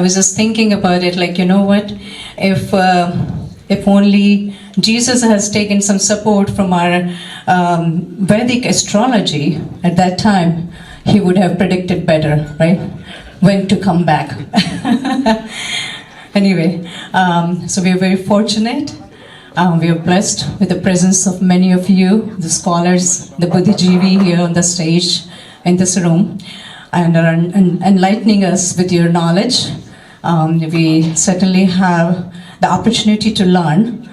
was just thinking about it, like, you know what, if only Jesus has taken some support from our Vedic astrology at that time, he would have predicted better, right? When to come back. Anyway, so we are very fortunate. We are blessed with the presence of many of you, the scholars, the Buddhijeevi here on the stage, in this room, and are enlightening us with your knowledge. We certainly have the opportunity to learn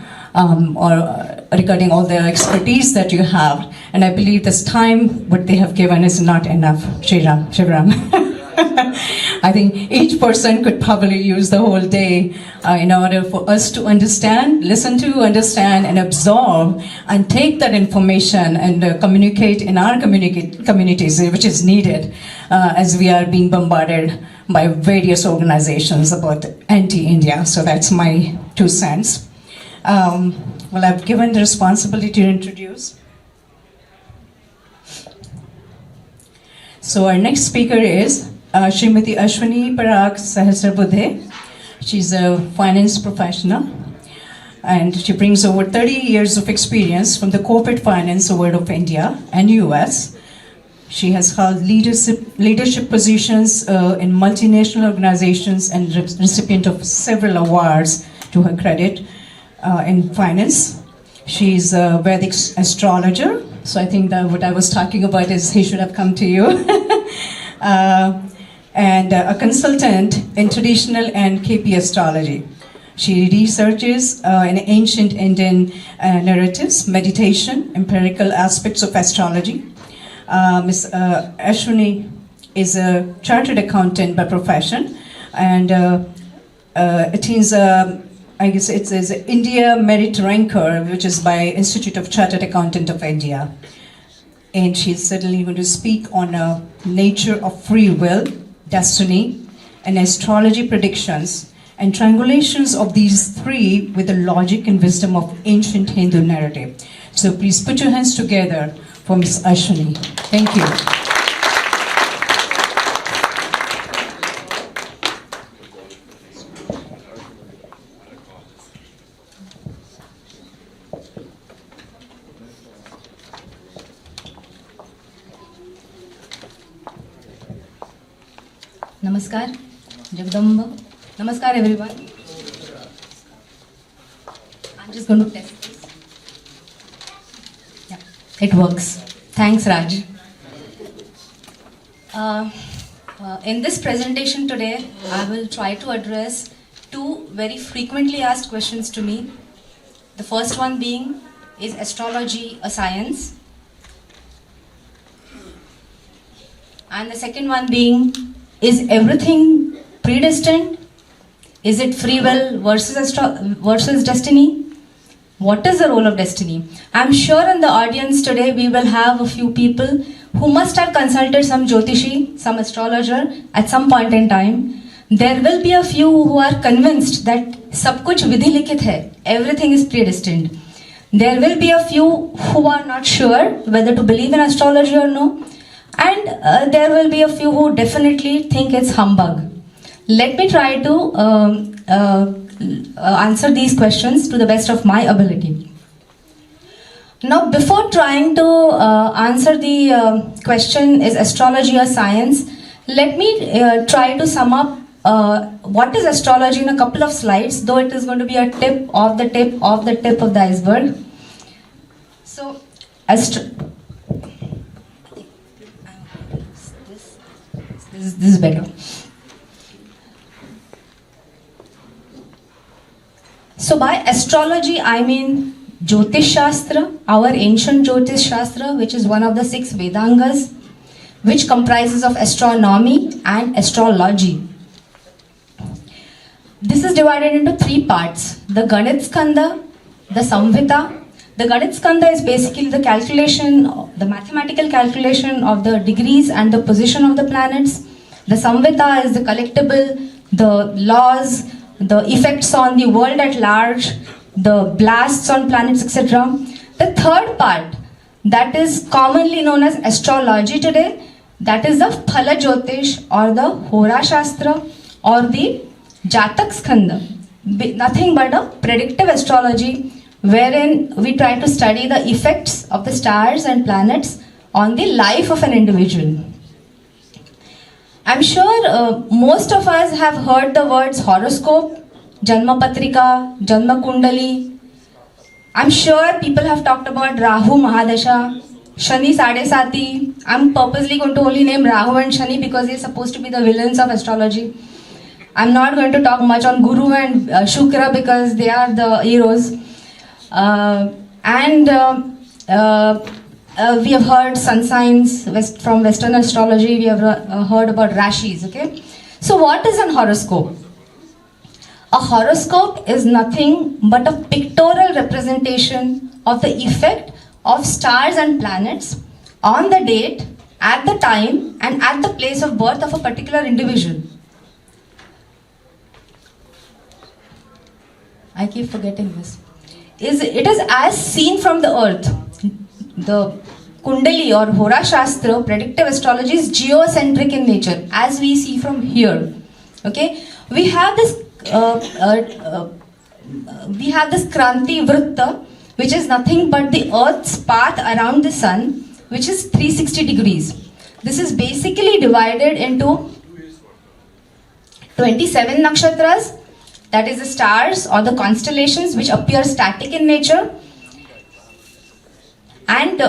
regarding all the expertise that you have, and I believe this time what they have given is not enough. Shivram. I think each person could probably use the whole day in order for us to understand, listen to, understand, and absorb, and take that information and communicate in our communities, which is needed as we are being bombarded by various organizations about anti-India. So that's my 2 cents. Well, I've given the responsibility to introduce. So our next speaker is Srimati Ashwini Sahasrabudhe. She's a finance professional, and she brings over 30 years of experience from the corporate finance world of India and US. She has held leadership positions in multinational organizations and recipient of several awards to her credit in finance. She's a Vedic astrologer, so I think that what I was talking about is he should have come to you. And a consultant in traditional and KP astrology. She researches in ancient Indian narratives, meditation, empirical aspects of astrology. Ms. Ashwini is a chartered accountant by profession, and attains, I guess it is India Merit Ranker, which is by Institute of Chartered Accountant of India. And she's certainly going to speak on nature of free will, destiny, and astrology predictions, and triangulations of these three with the logic and wisdom of ancient Hindu narrative. So please put your hands together for Ms. Ashwini. Thank you. Namaskar, Jagdamba. Namaskar, everyone. I'm just going to test this. Yeah, it works. Thanks, Raj. In this presentation today, I will try to address 2 very frequently asked questions to me. The first one being, is astrology a science? And the second one being, is everything predestined? Is it free will versus destiny? What is the role of destiny? I'm sure in the audience today we will have a few people who must have consulted some Jyotishi, some astrologer at some point in time. There will be a few who are convinced that sab kuch vidhi likit hai, everything is predestined. There will be a few who are not sure whether to believe in astrology or no. And there will be a few who definitely think it's humbug. Let me try to answer these questions to the best of my ability. Now, before trying to answer the question, is astrology a science? Let me try to sum up what is astrology in a couple of slides, though it is going to be a tip of the tip of the tip of the iceberg. So, this is better. So by astrology, I mean Jyotish Shastra, our ancient Jyotish Shastra, which is one of the 6 Vedangas, which comprises of astronomy and astrology. This is divided into 3 parts: the Ganit Skanda, the Samhita. The Ganit Skanda is basically the calculation, the mathematical calculation of the degrees and the position of the planets. The Samhita is the collectible, the laws, the effects on the world at large, the blasts on planets, etc. The third part, that is commonly known as astrology today, that is the Phala Jyotish or the Hora Shastra or the Jatak Skanda, nothing but a predictive astrology wherein we try to study the effects of the stars and planets on the life of an individual. I'm sure most of us have heard the words horoscope, Janma Patrika, Janma Kundali. I'm sure people have talked about Rahu Mahadasha, Shani Sadesati. I'm purposely going to only name Rahu and Shani because they're supposed to be the villains of astrology. I'm not going to talk much on Guru and Shukra because they are the heroes. We have heard sun signs from Western astrology. We have heard about Rashis. Okay, so what is an horoscope? A horoscope is nothing but a pictorial representation of the effect of stars and planets on the date, at the time, and at the place of birth of a particular individual. I keep forgetting this. It is as seen from the earth. The Kundali or Hora Shastra, predictive astrology, is geocentric in nature, as we see from here. Okay, we have this Kranti Vritta, which is nothing but the Earth's path around the Sun, which is 360 degrees. This is basically divided into 27 nakshatras, that is the stars or the constellations which appear static in nature. And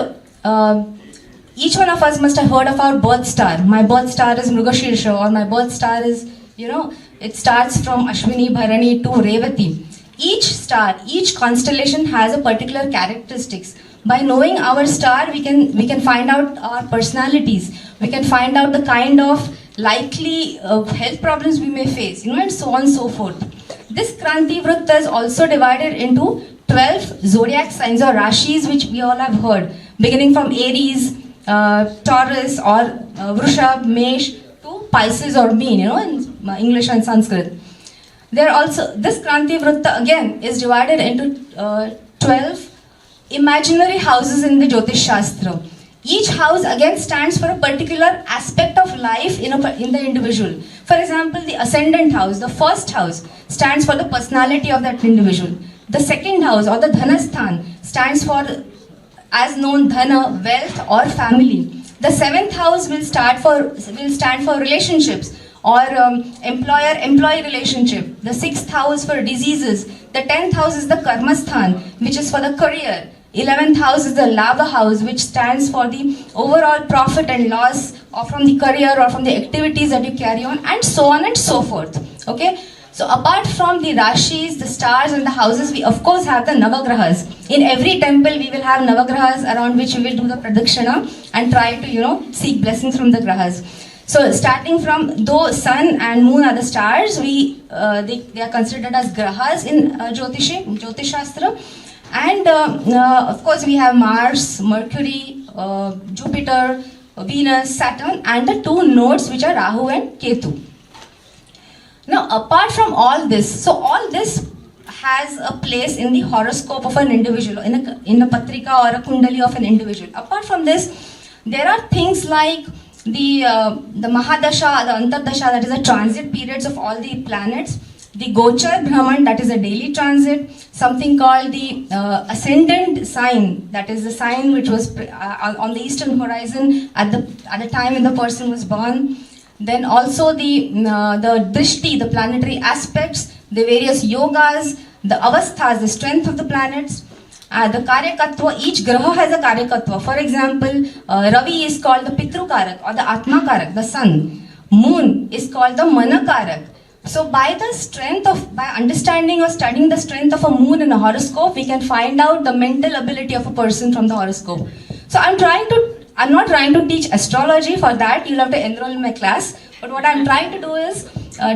each one of us must have heard of our birth star. My birth star is Mrugashirsha, or my birth star is, it starts from Ashwini, Bharani to Revati. Each star, each constellation has a particular characteristics. By knowing our star, we can find out our personalities. We can find out the kind of likely health problems we may face, and so on and so forth. This Kranti Vritta is also divided into 12 zodiac signs or Rashis, which we all have heard, beginning from Aries, Taurus or Vrishab, Mesh to Pisces or Meen, in English and Sanskrit. There also, this Kranti Vritta again is divided into 12 imaginary houses in the Jyotish Shastra. Each house again stands for a particular aspect of life in the individual. For example, the ascendant house, the first house, stands for the personality of that individual. The second house or the Dhanasthan stands for, as known, Dhana, wealth or family. The seventh house will stand for relationships or employer-employee relationship. The sixth house for diseases. The 10th house is the Karmasthan, which is for the career. 11th house is the Labha house, which stands for the overall profit and loss or from the career or from the activities that you carry on and so forth. Okay. So apart from the Rashis, the stars and the houses, we of course have the Navagrahas. In every temple we will have Navagrahas around which we will do the Pradakshina and try to, seek blessings from the Grahas. So starting from, though sun and moon are the stars, they are considered as Grahas in Jyotish Shastra. And of course we have Mars, Mercury, Jupiter, Venus, Saturn, and the two nodes which are Rahu and Ketu. Now, apart from all this, so all this has a place in the horoscope of an individual, in a patrika or a kundali of an individual. Apart from this, there are things like the Mahadasha, the Antardasha, that is the transit periods of all the planets, the Gochar Brahman, that is a daily transit, something called the ascendant sign, that is the sign which was on the eastern horizon at the time when the person was born. Then also the drishti, the planetary aspects, the various yogas, the avasthas, the strength of the planets, the karyakatva. Each graha has a karyakatva. For example, Ravi is called the Pitrukarak or the Atmakarak, the sun. Moon is called the Manakarak. So by understanding or studying the strength of a moon in a horoscope, we can find out the mental ability of a person from the horoscope. So I'm not trying to teach astrology. For that you'll have to enroll in my class. But what I'm trying to do is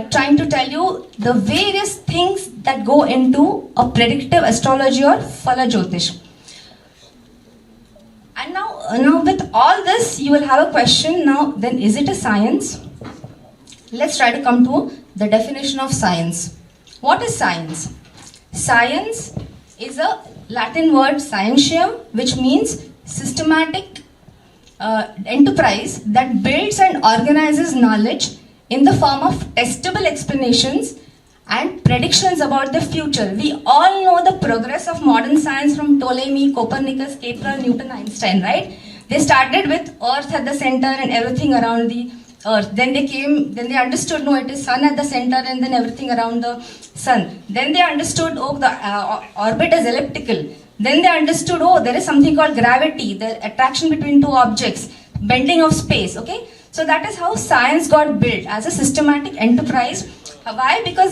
trying to tell you the various things that go into a predictive astrology or Phala Jyotish. And now with all this you will have a question. Now then, is it a science? Let's try to come to the definition of science. What is science? Science is a Latin word scientium, which means systematic enterprise that builds and organizes knowledge in the form of testable explanations and predictions about the future. We all know the progress of modern science from Ptolemy, Copernicus, Kepler, Newton, Einstein, right? They started with Earth at the center and everything around the Earth. Then they understood, no, it is Sun at the center and then everything around the Sun. Then they understood, oh, the orbit is elliptical. Then they understood, oh, there is something called gravity, the attraction between two objects, bending of space, okay? So that is how science got built as a systematic enterprise. Why? Because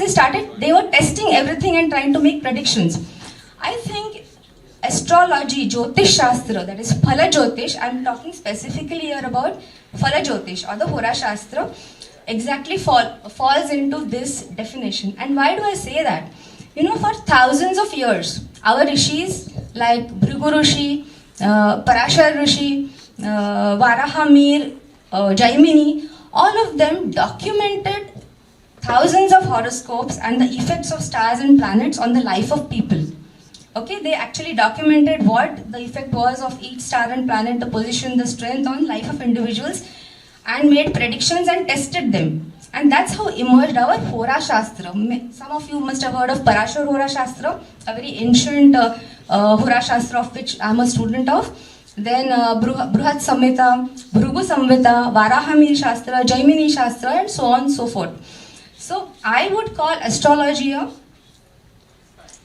they were testing everything and trying to make predictions. I think astrology, Jyotish Shastra, that is Phala Jyotish, I am talking specifically here about Phala Jyotish or the Hora Shastra, exactly falls into this definition. And why do I say that? You know, for thousands of years, our rishis like Bhrigu Rishi, Parashar Rishi, Varahamir, Jaimini, all of them documented thousands of horoscopes and the effects of stars and planets on the life of people. Okay, they actually documented what the effect was of each star and planet, the position, the strength on life of individuals, and made predictions and tested them. And that's how emerged our Hora Shastra. Some of you must have heard of Parashar Hora Shastra, a very ancient Hora Shastra of which I'm a student of. Then Bruhat Samhita, Bhrigu Samhita, Varahamir Shastra, Jaimini Shastra, and so on and so forth. So I would call astrology a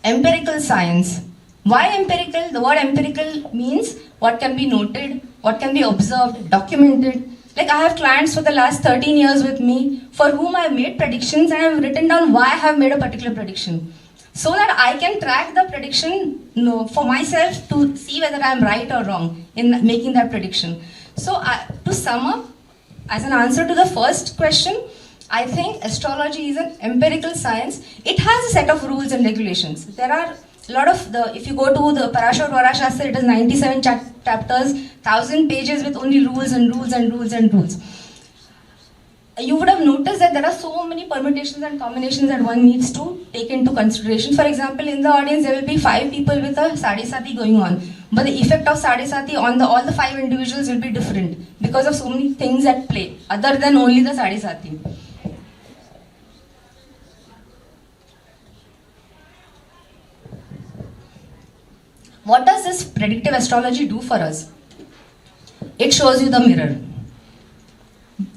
empirical science. Why empirical? The word empirical means what can be noted, what can be observed, documented. Like I have clients for the last 13 years with me for whom I have made predictions and I have written down why I have made a particular prediction. So that I can track the prediction for myself to see whether I am right or wrong in making that prediction. So to sum up, as an answer to the first question, I think astrology is an empirical science. It has a set of rules and regulations. There are a lot of if you go to the Parashar Hora Shastra, it is 97 chapters, 1000 pages with only rules and rules and rules and rules. You would have noticed that there are so many permutations and combinations that one needs to take into consideration. For example, in the audience, there will be 5 people with a Sadi Sati going on. But the effect of Sadi Sati on all the 5 individuals will be different because of so many things at play, other than only the Sadi Sati. What does this predictive astrology do for us? It shows you the mirror.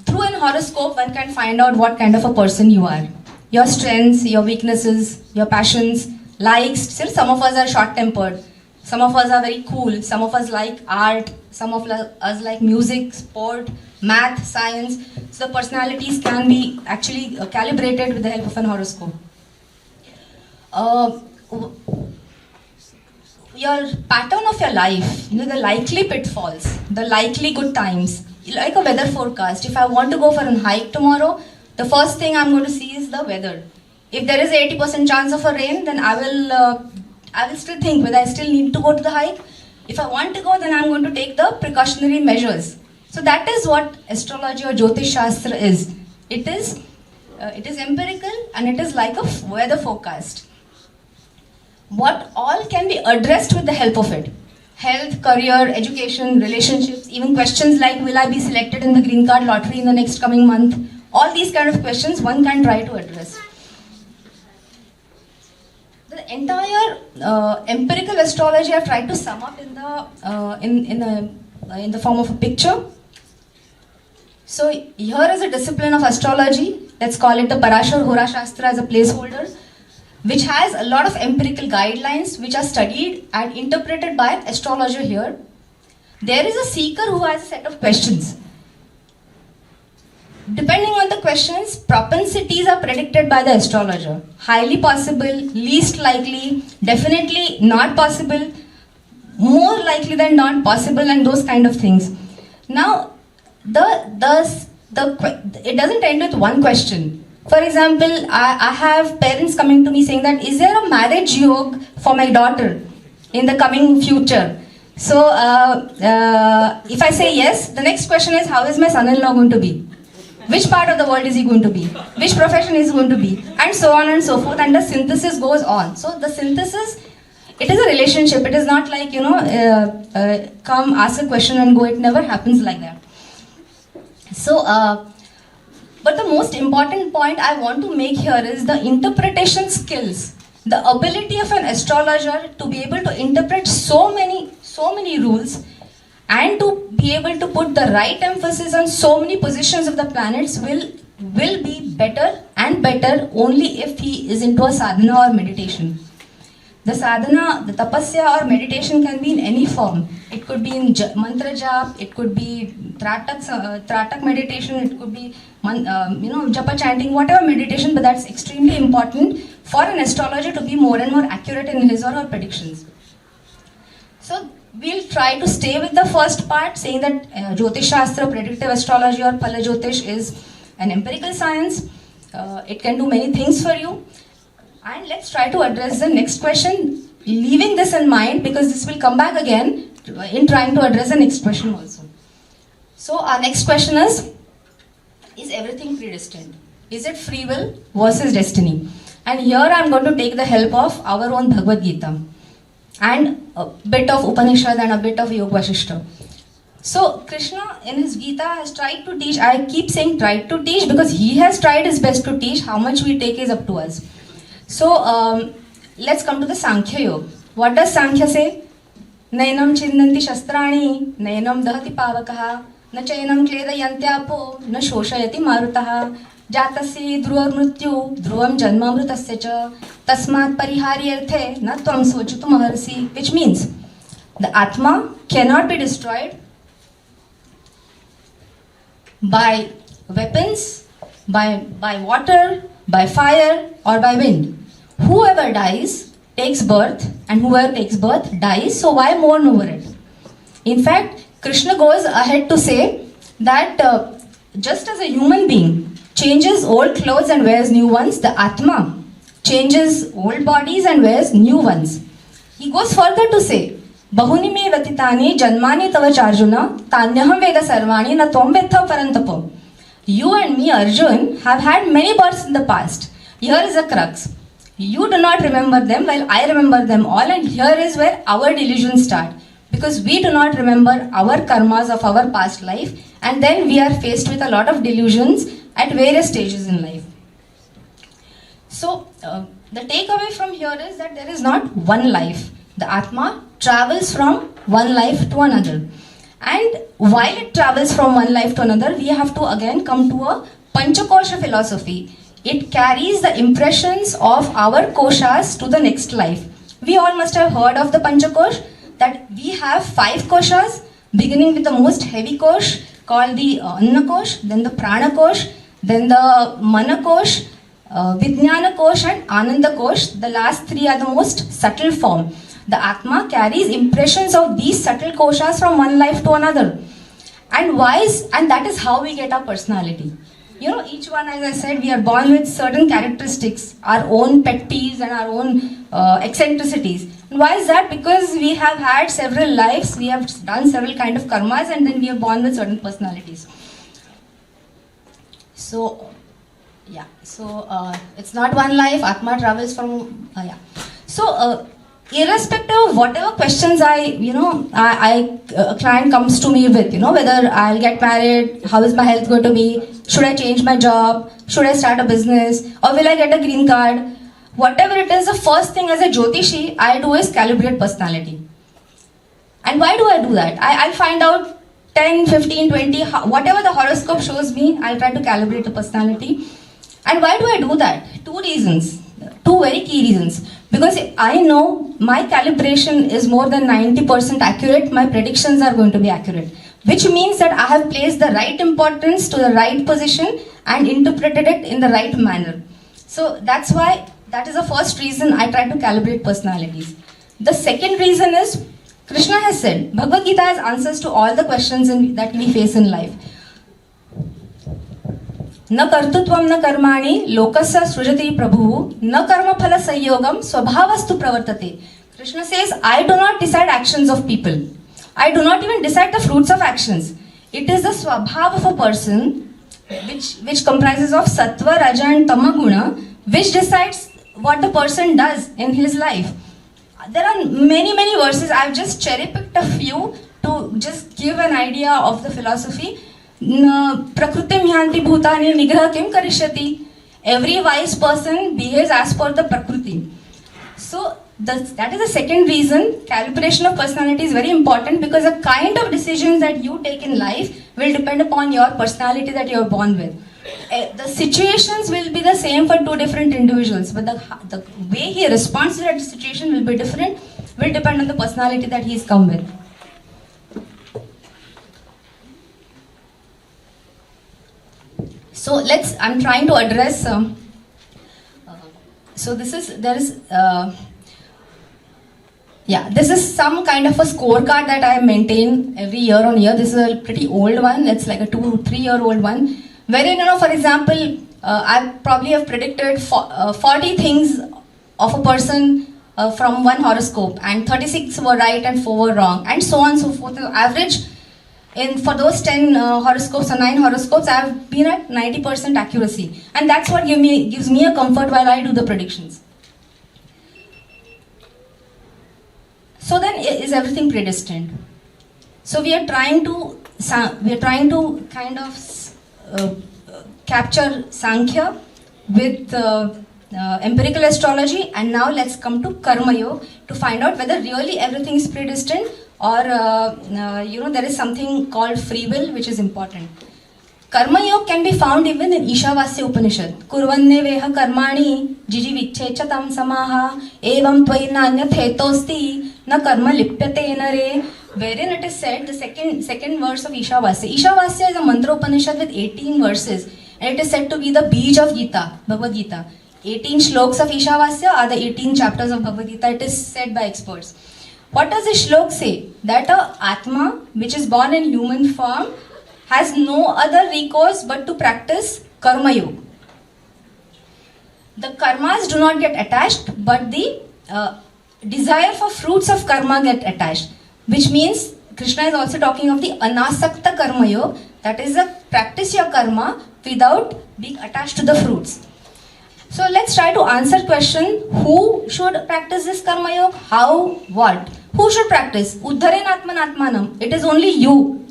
Through an horoscope, one can find out what kind of a person you are. Your strengths, your weaknesses, your passions, likes. Still, some of us are short-tempered. Some of us are very cool. Some of us like art. Some of us like music, sport, math, science. So the personalities can be actually calibrated with the help of an horoscope. Your pattern of your life, the likely pitfalls, the likely good times, like a weather forecast. If I want to go for a hike tomorrow, the first thing I'm going to see is the weather. If there is 80% chance of a rain, then I will still think whether I still need to go to the hike. If I want to go, then I'm going to take the precautionary measures. So that is what astrology or Jyotish Shastra is. It is empirical and it is like a weather forecast. What all can be addressed with the help of it? Health, career, education, relationships, even questions like will I be selected in the green card lottery in the next coming month? All these kind of questions one can try to address. The entire empirical astrology I've tried to sum up in the form of a picture. So here is a discipline of astrology. Let's call it the Parashar Hora Shastra as a placeholder, which has a lot of empirical guidelines which are studied and interpreted by an astrologer here. There is a seeker who has a set of questions. Depending on the questions, propensities are predicted by the astrologer. Highly possible, least likely, definitely not possible, more likely than not possible, and those kind of things. Now, it doesn't end with one question. For example, I have parents coming to me saying that, is there a marriage yoga for my daughter in the coming future? So, if I say yes, the next question is, how is my son-in-law going to be? Which part of the world is he going to be? Which profession is he going to be? And so on and so forth, and the synthesis goes on. So, the synthesis, it is a relationship. It is not like, come, ask a question and go. It never happens like that. So, But the most important point I want to make here is the interpretation skills. The ability of an astrologer to be able to interpret so many rules and to be able to put the right emphasis on so many positions of the planets will be better and better only if he is into a sadhana or meditation. The sadhana, the tapasya or meditation can be in any form. It could be in mantra jap, it could be tratak meditation, it could be japa chanting, whatever meditation, but that's extremely important for an astrologer to be more and more accurate in his or her predictions. So we'll try to stay with the first part, saying that Jyotish Shastra, predictive astrology or Phala Jyotish is an empirical science. It can do many things for you. And let's try to address the next question, leaving this in mind because this will come back again in trying to address the next question also. So our next question is everything predestined? Is it free will versus destiny? And here I'm going to take the help of our own Bhagavad Gita and a bit of Upanishad and a bit of Yoga Vasishta. So Krishna in his Gita has tried to teach, I keep saying tried to teach because he has tried his best to teach. How much we take is up to us. So let's come to the Sankhya Yoga. What does Sankhya say? Nainam chinnanti shastrani, nainam dahati pavakaha, na chainam kledayantyapo, na shoshayati marutaha, jatasya dhruvar mrityu, dhruvam janmamrutasya cha, tasmat pariharyarthe, na tvam sochatu maharsi. Which means, the Atma cannot be destroyed by weapons, by water, by fire or by wind. Whoever dies takes birth and whoever takes birth dies, so why mourn over it? In fact, Krishna goes ahead to say that just as a human being changes old clothes and wears new ones, the Atma changes old bodies and wears new ones. He goes further to say, Bahuni me ratitani janmani tava charjuna tanyaham veda sarvani na tvam vetha parantapo. You and me, Arjun, have had many births in the past. Here is a crux. You do not remember them while I remember them all, and here is where our delusions start. Because we do not remember our karmas of our past life, and then we are faced with a lot of delusions at various stages in life. So, the takeaway from here is that there is not one life. The Atma travels from one life to another. And while it travels from one life to another, we have to again come to a Panchakosha philosophy. It carries the impressions of our koshas to the next life. We all must have heard of the Panchakosh, that we have 5 koshas, beginning with the most heavy kosh called the Anna Kosh, then the Prana Kosh, then the Mana Kosh, Vijnana Kosh and Ananda Kosh. The last 3 are the most subtle form. The Atma carries impressions of these subtle koshas from one life to another. And that is how we get our personality. You know, each one, as I said, we are born with certain characteristics, our own pet peeves and our own eccentricities. And why is that? Because we have had several lives, we have done several kind of karmas, and then we are born with certain personalities. So, yeah, so it's not one life, Atma travels from, So, irrespective of whatever questions a client comes to me with, whether I'll get married, how is my health going to be, should I change my job, should I start a business, or will I get a green card, whatever it is, the first thing as a Jyotishi I do is calibrate personality. And why do I do that? I'll find out 10, 15, 20, whatever the horoscope shows me, I'll try to calibrate the personality. And why do I do that? 2 reasons, 2 very key reasons. Because I know my calibration is more than 90% accurate, my predictions are going to be accurate. Which means that I have placed the right importance to the right position and interpreted it in the right manner. So that's why, that is the first reason I try to calibrate personalities. The second reason is, Krishna has said, Bhagavad Gita has answers to all the questions that we face in life. न कर्तृत्वं न कर्माणि लोकस्य सृजति प्रभुः न कर्म फल संयोगम स्वभावस्तु प्रवर्तते. Krishna says, I do not decide actions of people. I do not even decide the fruits of actions. It is the swabhav of a person which comprises of sattva, raja and tama guna, which decides what the person does in his life. There are many verses. I've just cherry picked a few to just give an idea of the philosophy. Prakritim yanti bhutani nigraha kim karishyati. Every wise person behaves as per the Prakriti. So that is the second reason calibration of personality is very important, because the kind of decisions that you take in life will depend upon your personality that you are born with. The situations will be the same for two different individuals, but the way he responds to that situation will be different, will depend on the personality that he's come with. So I'm trying to address, this is some kind of a scorecard that I maintain every year on year. This is a pretty old one. It's like a 2-3-year-old one. Wherein, for example, I probably have predicted 40 things of a person from one horoscope, and 36 were right and 4 were wrong, and so on and so forth. The average for those 10 horoscopes or 9 horoscopes, I have been at 90% accuracy. And that's what gives me a comfort while I do the predictions. So then, is everything predestined? So we are trying to kind of capture Sankhya with empirical astrology, and now let's come to Karma Yoga to find out whether really everything is predestined, or there is something called free will which is important. Karma Yoga can be found even in Ishavasya Upanishad. Kurvanne veha karmani jiji vichhechatam samaha evam tvaina anyathethosti na karma lipyate nare, wherein it is said, the second verse of Ishavasya. Ishavasya is a mantra Upanishad with 18 verses, and it is said to be the Bij of Gita, Bhagavad Gita. 18 shloks of Ishavasya are the 18 chapters of Bhagavad Gita, it is said by experts. What does this shlok say? That a Atma, which is born in human form, has no other recourse but to practice Karma Yoga. The karmas do not get attached, but the desire for fruits of karma get attached. Which means, Krishna is also talking of the Anasakta Karma Yoga, that is practice your karma without being attached to the fruits. So let's try to answer question, who should practice this Karma Yoga? How? What? Who should practice? Uddharen Atman Atmanam. It is only you.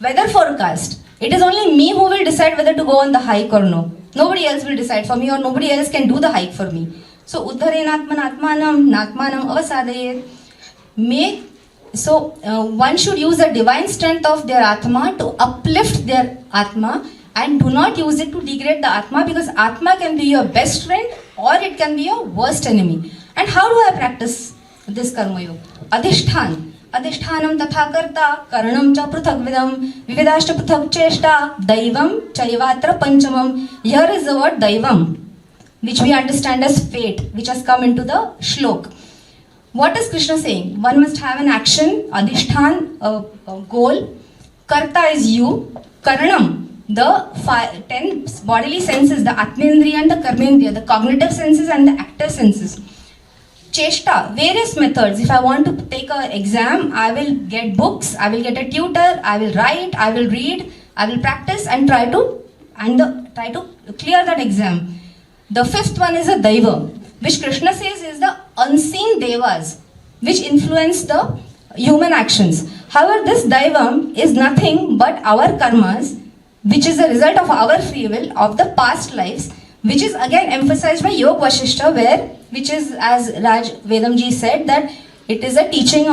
Weather forecast. It is only me who will decide whether to go on the hike or no. Nobody else will decide for me, or nobody else can do the hike for me. So Uddharen Atman Atmanam, Natmanam Avasadayet. One should use the divine strength of their Atma to uplift their Atma, and do not use it to degrade the Atma, because Atma can be your best friend or it can be your worst enemy. And how do I practice this Karma Yoga? Adhishthan. Adhishthanam tatha karta, karanam cha pruthak vidam, vividashta pruthak cheshta, daivam chaivatra panchamam. Here is the word daivam, which we understand as fate, which has come into the shlok. What is Krishna saying? One must have an action, adhishthan, a goal. Karta is you. Karanam, the 10 bodily senses, the Atmendriya and the Karmendriya, the cognitive senses and the active senses. Cheshta, various methods. If I want to take an exam, I will get books, I will get a tutor, I will write, I will read, I will practice and try to clear that exam. The fifth one is a Daiva, which Krishna says is the unseen Devas, which influence the human actions. However, this Daivam is nothing but our karmas, which is the result of our free will of the past lives, which is again emphasized by Yoga Vasishtha, which is, as Raj Vedamji said, that it is a teaching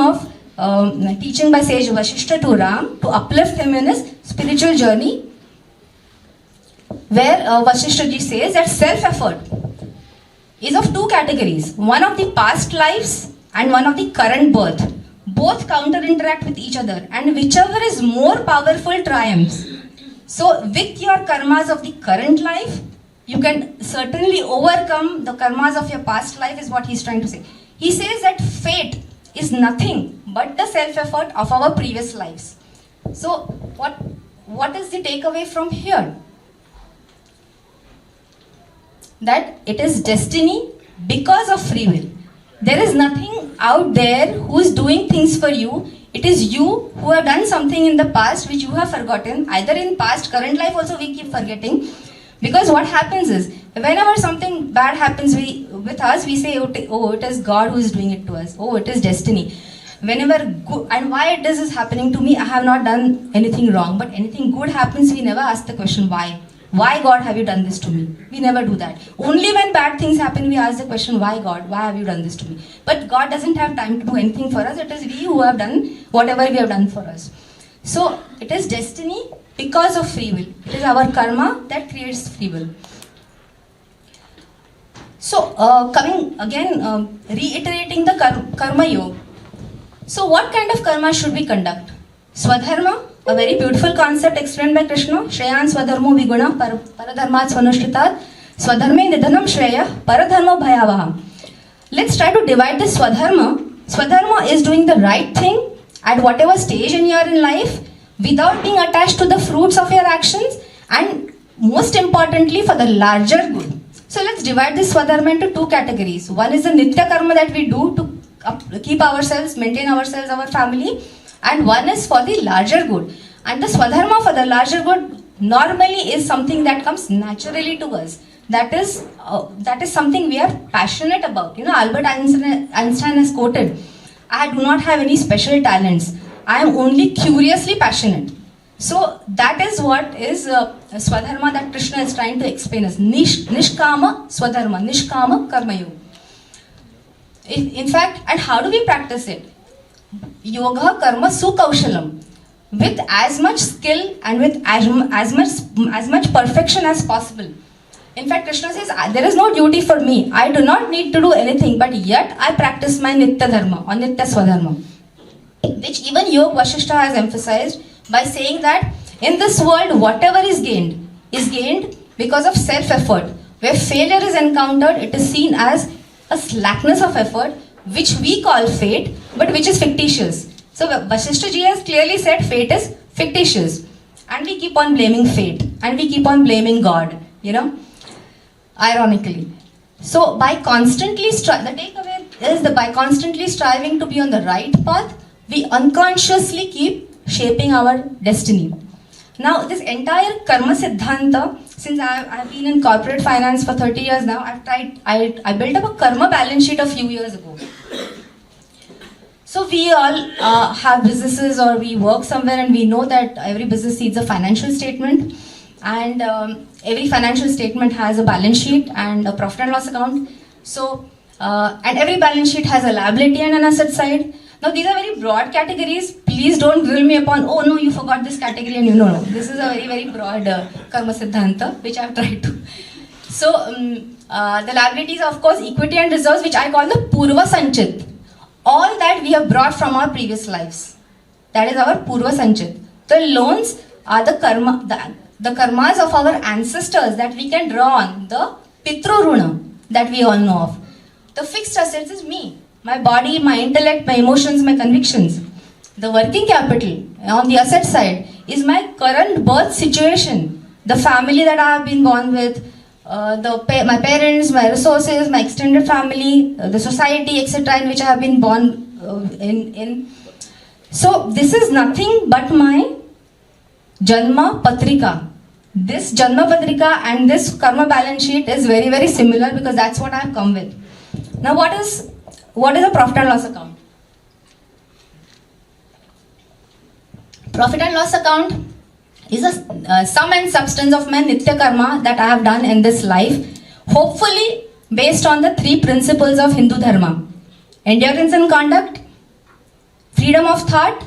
by sage Vasishtha to Ram to uplift him in his spiritual journey, where Vasishtha ji says that self-effort is of two categories, one of the past lives and one of the current birth. Both counter-interact with each other, and whichever is more powerful triumphs. So with your karmas of the current life, you can certainly overcome the karmas of your past life, is what he's trying to say. He says that fate is nothing but the self-effort of our previous lives. So what is the takeaway from here? That it is destiny because of free will. There is nothing out there who is doing things for you. It is you who have done something in the past which you have forgotten. Either in past, current life also we keep forgetting. Because what happens is, whenever something bad happens with us, we say, oh, it is God who is doing it to us. Oh, it is destiny. whenever good, and why this is happening to me, I have not done anything wrong, but anything good happens, we never ask the question why. Why God have you done this to me? We never do that. Only when bad things happen, we ask the question, why God? Why have you done this to me? But God doesn't have time to do anything for us. It is we who have done whatever we have done for us. So it is destiny because of free will. It is our karma that creates free will. So coming again, reiterating the karma yoga. So what kind of karma should we conduct? Swadharma, a very beautiful concept explained by Krishna. Shreyan swadharmo viguna paradharmat swanushritaat swadharme nidhanam shreya paradharma bhayavaha. Let's try to divide this swadharma. Swadharma is doing the right thing at whatever stage you are in life without being attached to the fruits of your actions, and most importantly for the larger good. So let's divide this swadharma into two categories. One is the nitya karma that we do to keep ourselves, maintain ourselves, our family, and one is for the larger good. And the swadharma for the larger good normally is something that comes naturally to us. That is something we are passionate about. You know, Albert Einstein has quoted, "I do not have any special talents. I am only curiously passionate." So that is what is swadharma that Krishna is trying to explain us. Nishkama swadharma, nishkama karma yoga. In fact, and how do we practice it? Yoga karma sukaushalam, with as much skill and with as much perfection as possible. In fact, Krishna says, there is no duty for me. I do not need to do anything, but yet I practice my nitya dharma or nitya swadharma, which even Yoga Vasishtha has emphasized by saying that in this world, whatever is gained because of self-effort. Where failure is encountered, it is seen as a slackness of effort, which we call fate, but which is fictitious. So Vasishtha ji has clearly said fate is fictitious. And we keep on blaming fate. And we keep on blaming God, you know, ironically. So by constantly, the takeaway is that by constantly striving to be on the right path, we unconsciously keep shaping our destiny. Now this entire karma siddhanta, since I've been in corporate finance for 30 years now, I built up a karma balance sheet a few years ago. So we all have businesses or we work somewhere, and we know that every business needs a financial statement, and every financial statement has a balance sheet and a profit and loss account. So and every balance sheet has a liability and an asset side. Now these are very broad categories. Please don't grill me upon, oh no, you forgot this category, and you know. This is a very, very broad karma siddhanta, which I've tried to. So the liabilities are of course equity and reserves, which I call the purva sanchit. All that we have brought from our previous lives. That is our purva sanchit. The loans are the karma, the karmas of our ancestors that we can draw on. The pitru runa that we all know of. The fixed assets is me. My body, my intellect, my emotions, my convictions. The working capital on the asset side is my current birth situation. The family that I have been born with, my parents, my resources, my extended family, the society, etc. in which I have been born in. So this is nothing but my Janma Patrika. This Janma Patrika and this karma balance sheet is very, very similar, because that's what I have come with. Now what is a profit and loss account? Profit and loss account is a sum and substance of my nitya karma that I have done in this life, hopefully based on the three principles of Hindu Dharma: endurance in conduct, freedom of thought,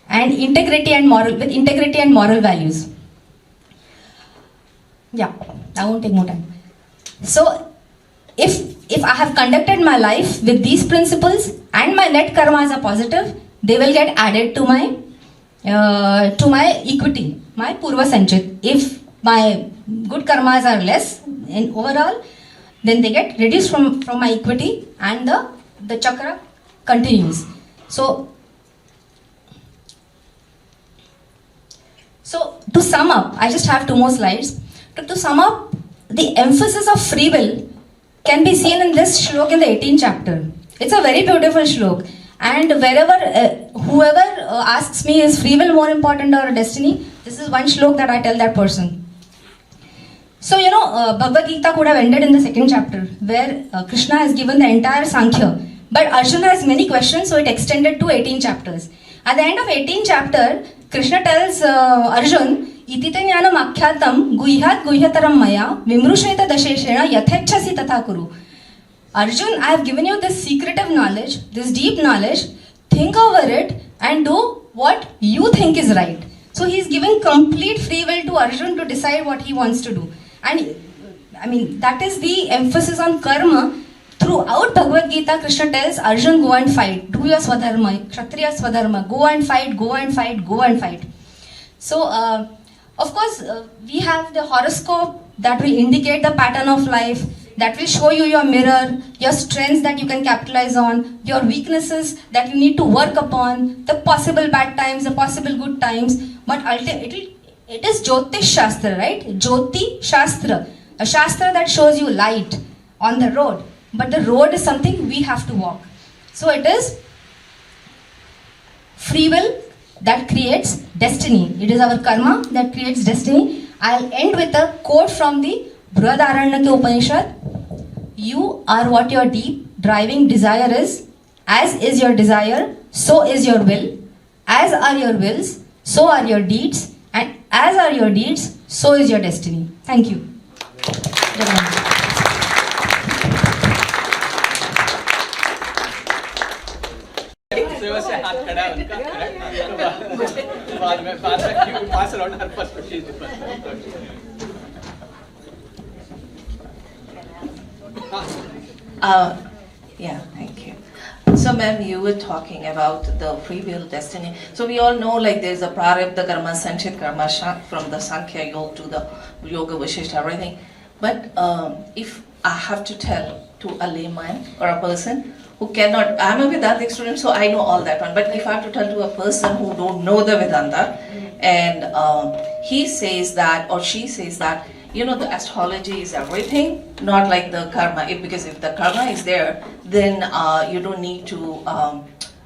and integrity and moral values. Yeah, I won't take more time. So if I have conducted my life with these principles and my net karmas are positive, they will get added to my equity, my purva sanchit. If my good karmas are less in overall, then they get reduced from my equity, and the chakra continues. So to sum up, I just have two more slides. To sum up, the emphasis of free will can be seen in this shlok in the 18th chapter. It's a very beautiful shlok. And whoever asks me, is free will more important or destiny? This is one shlok that I tell that person. So, Bhagavad Gita could have ended in the 2nd chapter, where Krishna has given the entire Sankhya, But Arjuna has many questions, so it extended to 18 chapters. At the end of 18th chapter, Krishna tells Arjun, Itite jnanam akhyatam guhyat guhyataram maya vimrusheta dasheshena yathechasi tatha kuru. Arjun, I have given you this secretive knowledge, this deep knowledge. Think over it and do what you think is right. So he is giving complete free will to Arjun to decide what he wants to do. And I mean, that is the emphasis on karma. Throughout Bhagavad Gita, Krishna tells Arjun, go and fight. Do your swadharma, kshatriya swadharma. Go and fight, go and fight, go and fight. So, of course, we have the horoscope that will indicate the pattern of life, that will show you your mirror, your strengths that you can capitalize on, your weaknesses that you need to work upon, the possible bad times, the possible good times. But it is Jyotish Shastra, right? Jyoti Shastra. A Shastra that shows you light on the road. But the road is something we have to walk. So it is free will that creates destiny. It is our karma that creates destiny. I'll end with a quote from the Brihadaranyaka Upanishad. You are what your deep driving desire is. As is your desire, so is your will. As are your wills, so are your deeds. And as are your deeds, so is your destiny. Thank you. सेवा से हाथ खड़ा है उनका बाद में pass around her perspective. Yeah, thank you. So, ma'am, you were talking about the free will destiny. So, we all know like there's a prarabdha karma, sanchit karma, from the Sankhya Yoga to the Yoga Vashishta, everything. But if I have to tell to a layman or a person who cannot, I'm a Vedantic student, so I know all that one. But if I have to tell to a person who don't know the Vedanta, and he says that or she says that, you know, the astrology is everything, not like the karma. Because if the karma is there, then you don't need to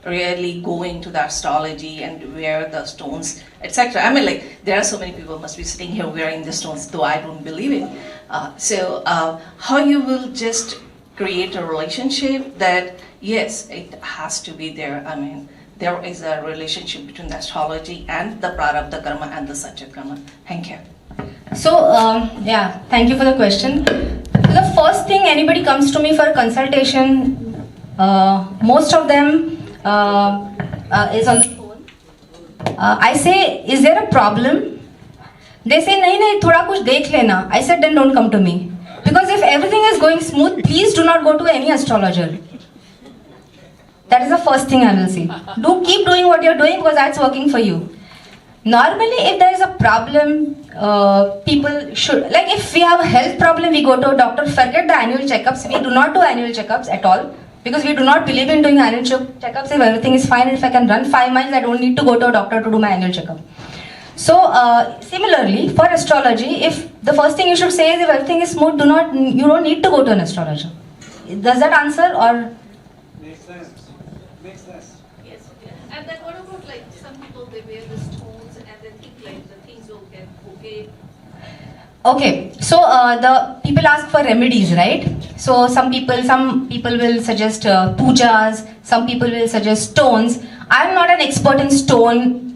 really go into the astrology and wear the stones, etc. I mean, like, there are so many people must be sitting here wearing the stones, though I don't believe it. So how you will just create a relationship that, yes, it has to be there. I mean, there is a relationship between the astrology and the prarabdha karma and the sanchit karma. Thank you. So, yeah, thank you for the question. So the first thing anybody comes to me for consultation, most of them is on the phone. I say, is there a problem? They say, nahi, thoda kuch dekh lena. I said, then don't come to me. Because if everything is going smooth, please do not go to any astrologer. That is the first thing I will say. Do keep doing what you're doing because that's working for you. Normally, if there is a problem, people should, like if we have a health problem, we go to a doctor, forget the annual checkups. We do not do annual checkups at all because we do not believe in doing annual checkups. If everything is fine, if I can run 5 miles, I don't need to go to a doctor to do my annual checkup. So, similarly, for astrology, if the first thing you should say is if everything is smooth, you don't need to go to an astrologer. Does that answer or? Makes sense. Makes sense. Yes. And then what about like some people they wear the stones and they think like the things will get okay. Okay, so the people ask for remedies, right? So some people will suggest pujas, some people will suggest stones. I am not an expert in stone.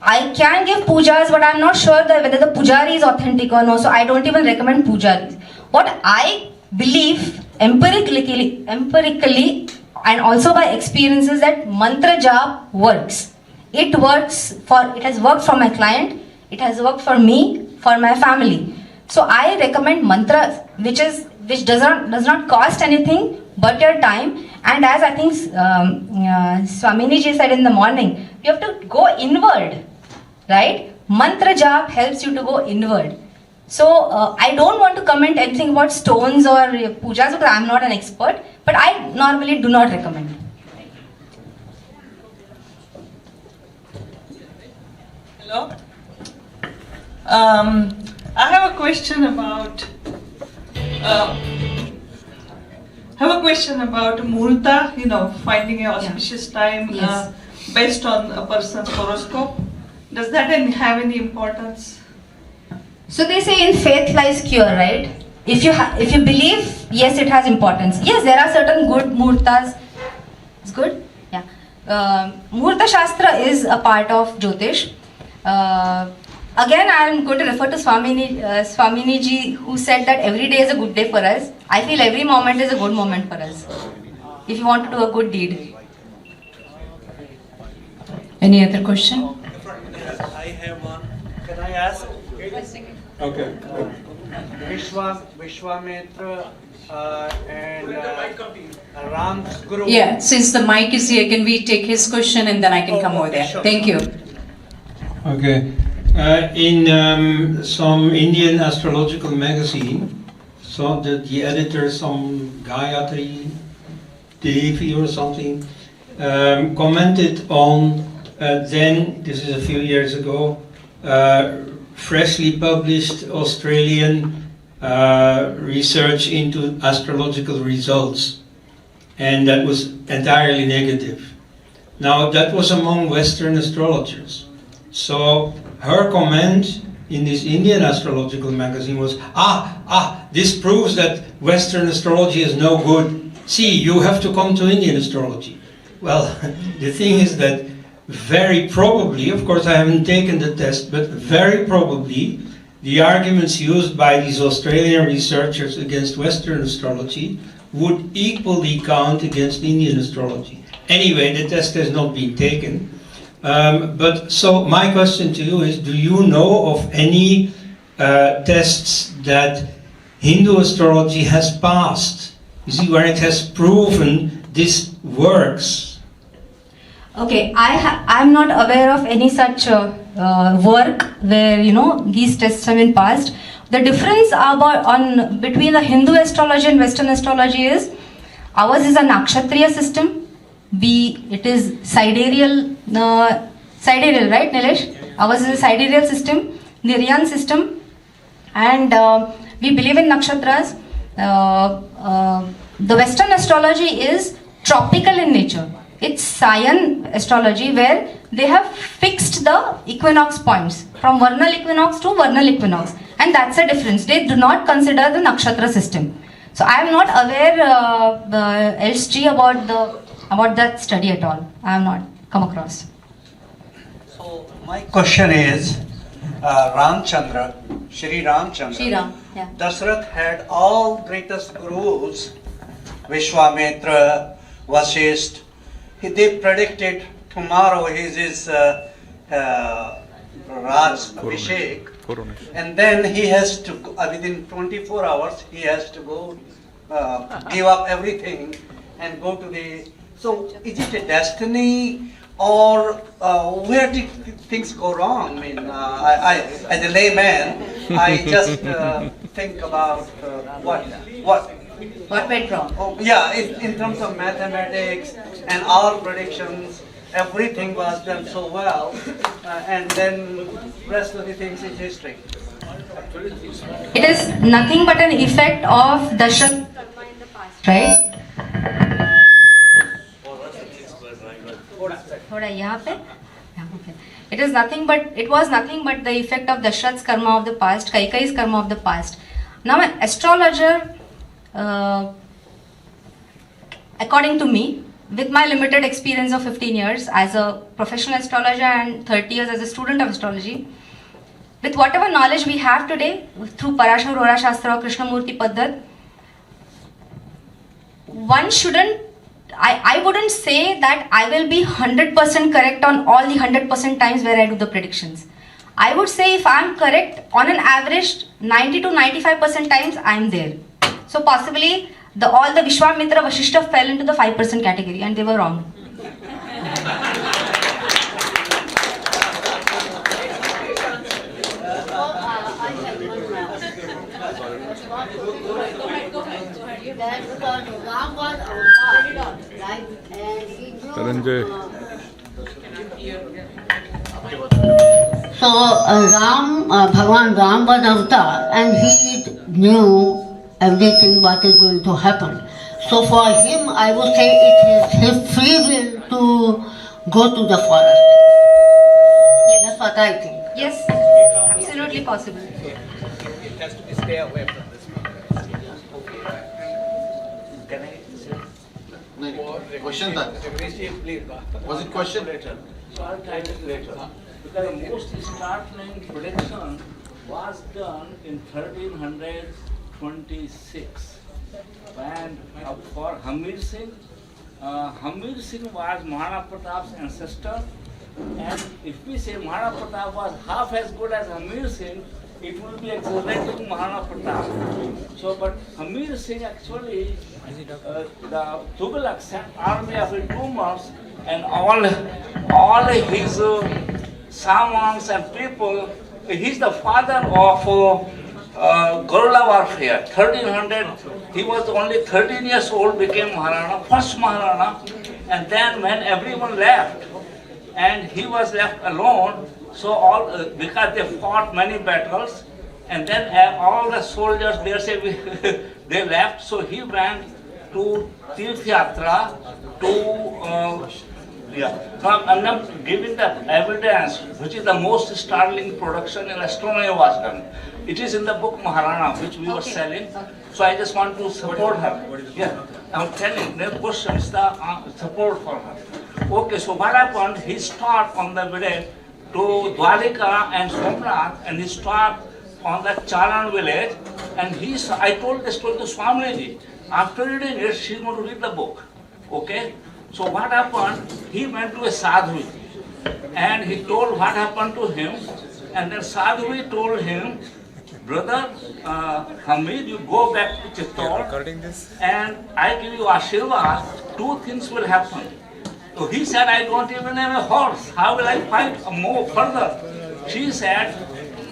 I can give pujas, but I am not sure that whether the pujari is authentic or no. So I don't even recommend pujaris. What I believe empirically, and also by experiences that mantra jap works. It has worked for my client. It has worked for me, for my family. So I recommend mantras, which does not cost anything but your time. And as I think Swamini ji said in the morning, you have to go inward, right? Mantra jap helps you to go inward. So I don't want to comment anything about stones or pujas because I am not an expert, but I normally do not recommend. Hello. I have a question about Muhurta, you know, finding an auspicious time Yes. Based on a person's horoscope. Does that have any importance? So they say in faith lies cure, right? If you believe, yes, it has importance. Yes, there are certain good muhurtas It's good? Yeah. Muhurta Shastra is a part of Jyotish. Again, I am going to refer to Swamini ji, who said that every day is a good day for us. I feel every moment is a good moment for us, if you want to do a good deed. Any other question? I have one. Can I ask? Okay. Vishwamitra and Ram's guru. Yeah, since the mic is here, can we take his question and then I can come over there? Sure. Thank you. Okay. In some Indian astrological magazine, so the editor, some Gayatri Devi or something, commented on then, this is a few years ago, freshly published Australian research into astrological results, and that was entirely negative. Now, that was among Western astrologers. So her comment in this Indian astrological magazine was, this proves that Western astrology is no good. See, you have to come to Indian astrology. Well, the thing is that very probably, of course I haven't taken the test, but very probably the arguments used by these Australian researchers against Western astrology would equally count against Indian astrology. Anyway, the test has not been taken. But so my question to you is, do you know of any tests that Hindu astrology has passed? You see, where it has proven this works? Okay, I'm not aware of any such work where these tests have been passed. The difference between the Hindu astrology and Western astrology is ours is a nakshatriya system. It is sidereal, right, Nilesh? Ours is a sidereal system, the Aryan system, and we believe in nakshatras. The Western astrology is tropical in nature. It's Sayan astrology where they have fixed the equinox points from vernal equinox to vernal equinox, and that's the difference. They do not consider the nakshatra system. So I am not aware, LSG, about that study at all. I have not come across. So my question is, Ramchandra, Shri Ramchandra, Shri Ram, yeah. Dasrath had all greatest gurus, Vishwamitra, Vasisht. They predicted tomorrow his Raj Abhishek, and then he has to, within 24 hours, he has to go give up everything and go to the. So is it a destiny, or where did things go wrong? I mean, I as a layman, I just think about what went wrong? Oh, yeah, in terms of mathematics and our predictions, everything was done so well, and then rest of the things is history. It is nothing but an effect of Dashrath karma in the past, right? Thoda yahan pe? Yeah, okay. It was nothing but the effect of Dashrath's karma of the past, Kaikeyi's karma of the past. Now, an astrologer, according to me, with my limited experience of 15 years as a professional astrologer and 30 years as a student of astrology, with whatever knowledge we have today through Parashar Rora Shastra or Krishnamurti Paddhat, one shouldn't, I wouldn't say that I will be 100% correct on all the 100% times where I do the predictions. I would say if I'm correct, on an average, 90 to 95% times I'm there. So possibly all the Vishwamitra Vasishta fell into the 5% category and they were wrong. That because Ram was avatar, right? And he grew. So Bhagwan Ram was avatar, and he knew everything what is going to happen. So for him, I would say it is his free will to go to the forest. Yes. That's what I think. Yes, absolutely possible. It has to be stay away from this. Can I say? Question था? Was it question? So I'll try it later. Because the most startling prediction was done in 1326. And for Hamir Singh was Maharaja Pratap's ancestor. And if we say Maharaja Pratap was half as good as Hamir Singh, it will be exaggerating Maharaja Pratap. So, but Hamir Singh actually, the Tughlaq sent army of 2 months, and all his Samans and people. He's the father of guerrilla warfare. 1300. He was only 13 years old, became Maharana, first Maharana, and then when everyone left, and he was left alone. So because they fought many battles, and then all the soldiers they left. So he went to Tirth Yatra to. So I'm not giving the evidence, which is the most startling production in astronomy was done. It is in the book Maharana, which we were selling. So I just want to support her. Yeah, I'm telling. The question is the support for her. Okay, so what happened? He stopped on the way to Dwarika and Somnath, and he stopped on the Charan village, and I told this story to Swamiji. After reading it, she's going to read the book. Okay? So what happened? He went to a sadhu, and he told what happened to him, and then sadhu told him, brother Hamid, you go back to Chittor, and I give you Ashirwad, 2 things will happen. So he said, I don't even have a horse. How will I fight more further? She said,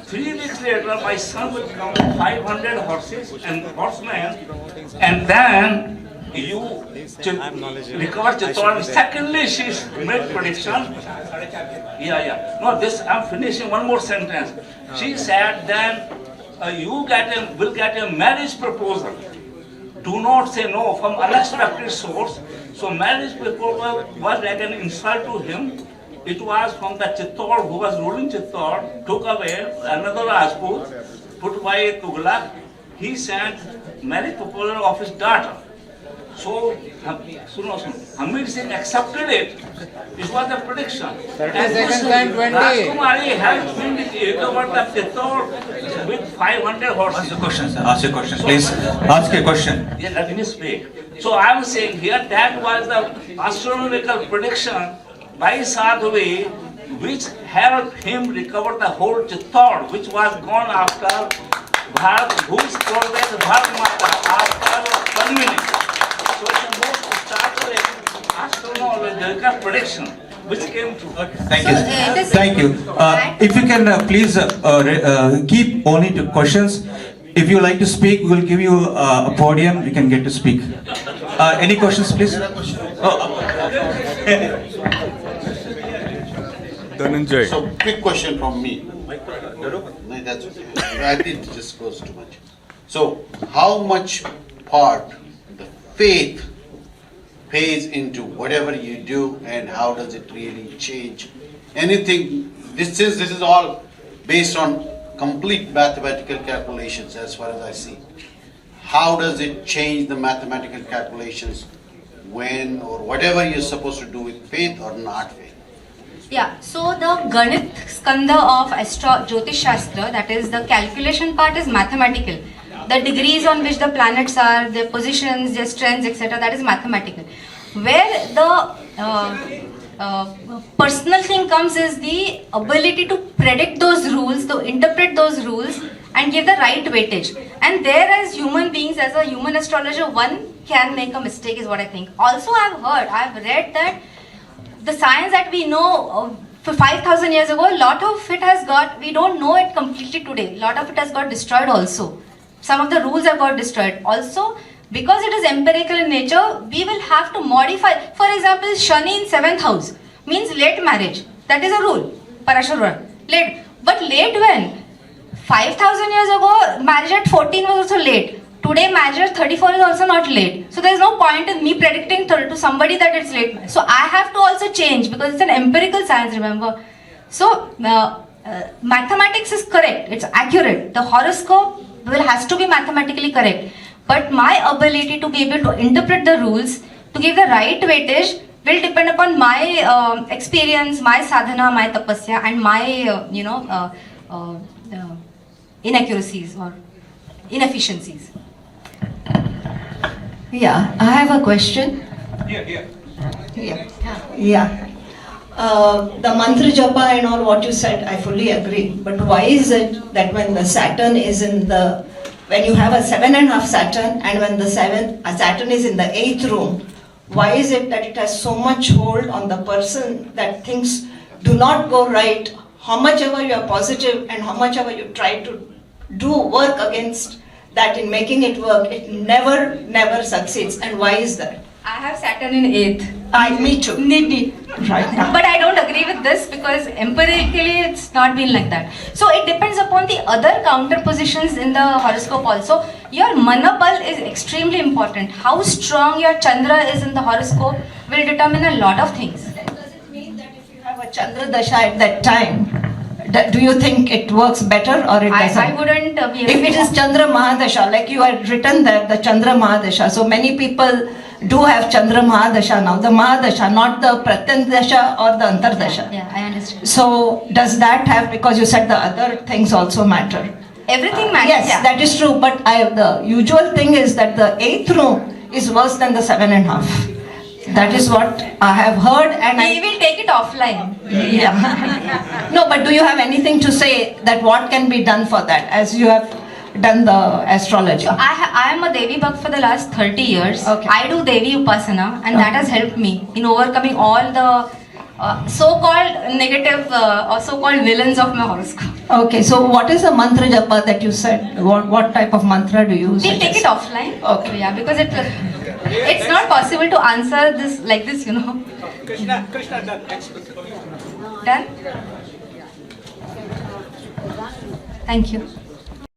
3 weeks later, my son will come with 500 horses and horsemen, and then you recover Chittor. Secondly, she made prediction. Yeah. No, I'm finishing one more sentence. She said, then you will get a marriage proposal. Do not say no from unexpected source. So marriage proposal was like an insult to him. It was from the Chittor who was ruling Chittor, took away another Rajput, put by Tughlaq. He sent marriage proposal of his daughter. So Hamid Singh accepted it. It was a prediction. And Rajkumari helped him recover the Chittor with 500 horses. Ask your question, sir. Ask your question, please. Ask your question. Yeah, let me speak. So I am saying here that was the astronomical prediction by Sadhvi, which helped him recover the whole Chittor, which was gone after Bharat, whose progress Bharat Mata after 1 minute. So it's the most startling astronomical prediction which came true. Thank you. Thank you. If you can please keep only to questions. If you like to speak, we will give you a podium. You can get to speak. Any questions, please? So, quick question from me. No, that's okay. I did disclose too much. So, how much part the faith plays into whatever you do, and how does it really change anything? This is all based on complete mathematical calculations as far as I see. How does it change the mathematical calculations when or whatever you're supposed to do with faith or not faith? Yeah, so the Ganit Skanda of Jyotish Shastra, that is the calculation part, is mathematical. The degrees on which the planets are, their positions, their strengths, etc., that is mathematical. Where the personal thing comes is the ability to predict those rules, to interpret those rules, and give the right weightage. And there, as human beings, as a human astrologer, one can make a mistake, is what I think. Also, I've read that the science that we know for 5,000 years ago, a lot of it has got, we don't know it completely today. A lot of it has got destroyed also. Some of the rules have got destroyed. Also, because it is empirical in nature, we will have to modify. For example, Shani in 7th house means late marriage. That is a rule. Parashura. Late. But late when? 5,000 years ago, marriage at 14 was also late. Today, marriage at 34 is also not late. So there is no point in me predicting to somebody that it's late. So I have to also change, because it's an empirical science, remember. So mathematics is correct. It's accurate. The horoscope has to be mathematically correct. But my ability to be able to interpret the rules, to give the right weightage will depend upon my experience, my sadhana, my tapasya, and my inaccuracies or inefficiencies. Yeah, I have a question. Yeah. Yeah. The mantra japa and all what you said, I fully agree. But why is it that when the Saturn is when you have a 7.5 Saturn and when the Saturn is in the 8th room, why is it that it has so much hold on the person that things do not go right, how much ever you are positive and how much ever you try to do work against that in making it work, it never succeeds. And why is that? I have Saturn in 8th. Me too. Indeed. Right now. But I don't agree with this because empirically it's not been like that. So it depends upon the other counter positions in the horoscope also. Your manabal is extremely important. How strong your Chandra is in the horoscope will determine a lot of things. Does it mean that if you have a Chandra Dasha at that time, do you think it works better or it doesn't? I wouldn't be able If it is Chandra Mahadasha, like you had written there, the Chandra Mahadasha, so many people do have Chandra Mahadasha now, the Mahadasha, not the Pratyandasha or the Antardasha. Yeah, I understand. So does that have, because you said the other things also matter? Everything matters. Yes, yeah. that is true, but the usual thing is that the 8th room is worse than the 7.5. That is what I have heard, and We will take it offline. yeah. No, but do you have anything to say that what can be done for that, as you have done the astrology? So I am a Devi Bhakt for the last 30 years. Okay. I do Devi Upasana and that has helped me in overcoming all the so-called negative or so-called villains of my horoscope. Okay, so what is the mantra japa that you said? What type of mantra do you use? We'll take it offline. Okay. Yeah, because it's not possible to answer this like this, Krishna, done. Done? Thank you.